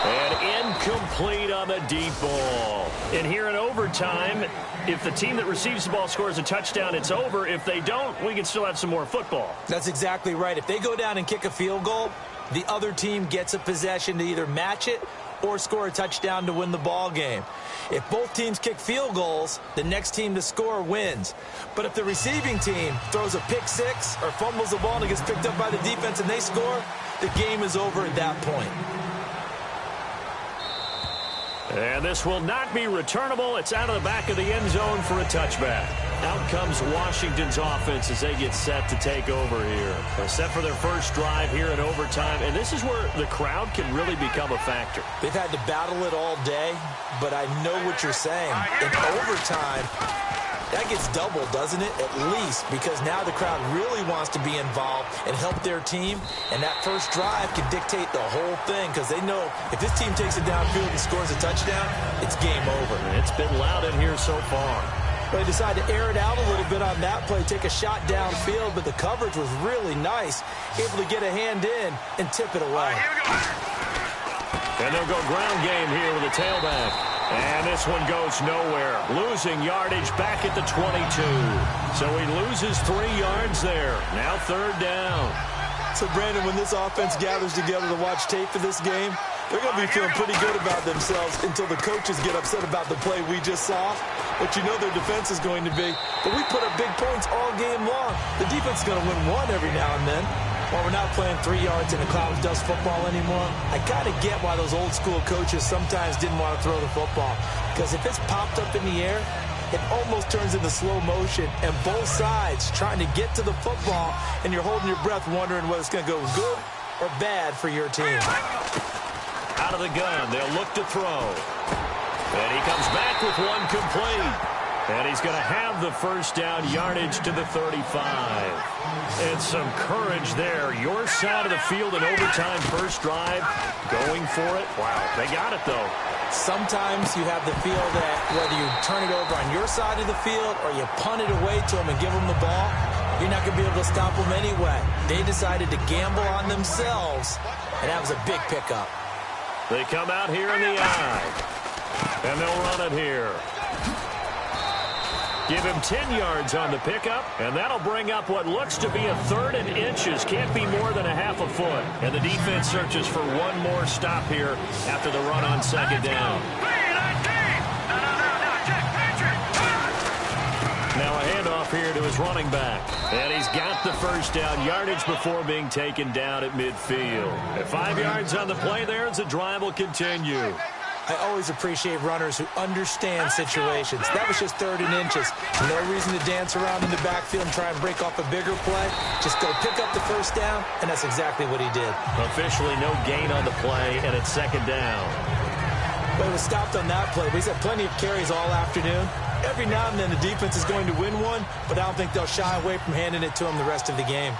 And incomplete on the deep ball. And here in overtime, if the team that receives the ball scores a touchdown, it's over. If they don't, we can still have some more football. That's exactly right. If they go down and kick a field goal, the other team gets a possession to either match it or score a touchdown to win the ball game. If both teams kick field goals, the next team to score wins. But if the receiving team throws a pick six or fumbles the ball and it gets picked up by the defense and they score, the game is over at that point. And this will not be returnable. It's out of the back of the end zone for a touchback. Out comes Washington's offense as they get set to take over here. They're set for their first drive here in overtime, and this is where the crowd can really become a factor. They've had to battle it all day, but I know what you're saying. In overtime, that gets doubled, doesn't it? At least, because now the crowd really wants to be involved and help their team, and that first drive can dictate the whole thing because they know if this team takes it downfield and scores a touchdown, it's game over. It's been loud in here so far. They decided to air it out a little bit on that play, take a shot downfield, but the coverage was really nice, able to get a hand in and tip it away. And they'll go ground game here with a tailback. And this one goes nowhere. Losing yardage back at the 22. So he loses 3 yards there. Now third down. So, Brandon, when this offense gathers together to watch tape for this game, they're going to be feeling pretty good about themselves until the coaches get upset about the play we just saw. But you know their defense is going to be. But we put up big points all game long. The defense is going to win one every now and then. While we're not playing 3 yards in a cloud of dust football anymore, I kind of get why those old school coaches sometimes didn't want to throw the football. Because if it's popped up in the air, it almost turns into slow motion, and both sides trying to get to the football, and you're holding your breath wondering whether it's going to go good or bad for your team. Out of the gun, they'll look to throw. And he comes back with one complete. And he's going to have the first down, yardage to the 35. And some courage there. Your side of the field in overtime, first drive, going for it. Wow, they got it, though. Sometimes you have the feel that whether you turn it over on your side of the field or you punt it away to them and give them the ball, you're not going to be able to stop them anyway. They decided to gamble on themselves, and that was a big pickup. They come out here in the eye, and they'll run it here. Give him 10 yards on the pickup, and that'll bring up what looks to be a 3rd and inches. Can't be more than a half a foot. And the defense searches for one more stop here after the run on second down. Now a handoff here to his running back. And he's got the first down, yardage before being taken down at midfield. At 5 yards on the play there as the drive will continue. I always appreciate runners who understand situations. That was just 3rd and inches. No reason to dance around in the backfield and try and break off a bigger play. Just go pick up the first down, and that's exactly what he did. Officially no gain on the play, and it's second down. But it was stopped on that play. He's had plenty of carries all afternoon. Every now and then the defense is going to win one, but I don't think they'll shy away from handing it to him the rest of the game.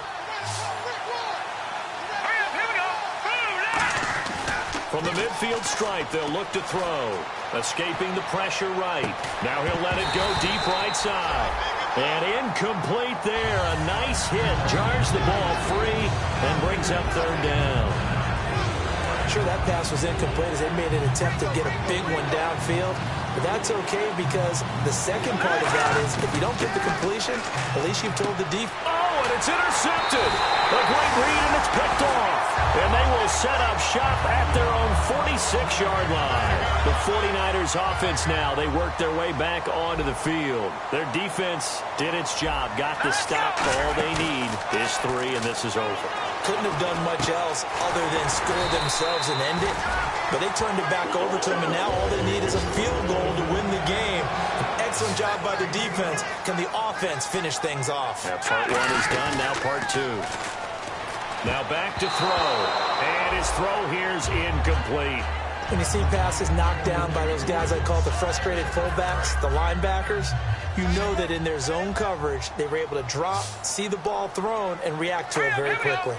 From the midfield stripe, they'll look to throw. Escaping the pressure right. Now he'll let it go deep right side. And incomplete there. A nice hit. Jars the ball free and brings up third down. I'm sure that pass was incomplete as they made an attempt to get a big one downfield. But that's okay because the second part of that is if you don't get the completion, at least you've told the defense. Oh, and it's intercepted. A great read, and it's picked off. And they will set up shop at their own 46-yard line. The 49ers offense now, they work their way back onto the field. Their defense did its job, got the stop. All they need is 3, and this is over. Couldn't have done much else other than score themselves and end it. But they turned it back over to them, and now all they need is a field goal to win the game. An excellent job by the defense. Can the offense finish things off? Yeah, part 1 is done, now part 2. Now back to throw. And his throw here's incomplete. When you see passes knocked down by those guys I call the frustrated fullbacks, the linebackers, you know that in their zone coverage, they were able to drop, see the ball thrown, and react to it very quickly.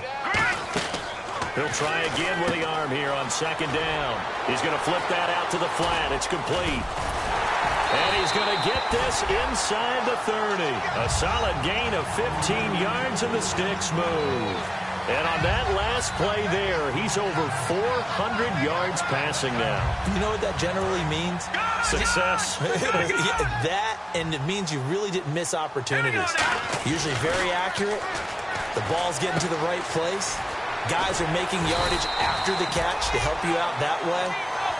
He'll try again with the arm here on second down. He's going to flip that out to the flat. It's complete. And he's going to get this inside the 30. A solid gain of 15 yards, and the sticks move. And on that last play there, he's over 400 yards passing now. You know what that generally means? Success. That, and it means you really didn't miss opportunities. Usually very accurate. The ball's getting to the right place. Guys are making yardage after the catch to help you out that way.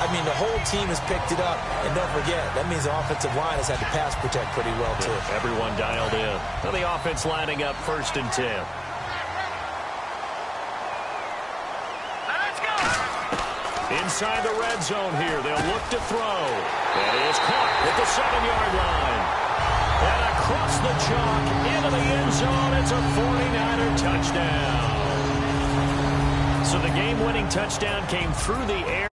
I mean, the whole team has picked it up. And don't forget, that means the offensive line has had to pass protect pretty well, too. Everyone dialed in. Now the offense lining up 1st and 10. Inside the red zone here. They'll look to throw. And he is caught at the 7-yard line. And across the chalk into the end zone. It's a 49er touchdown. So the game-winning touchdown came through the air.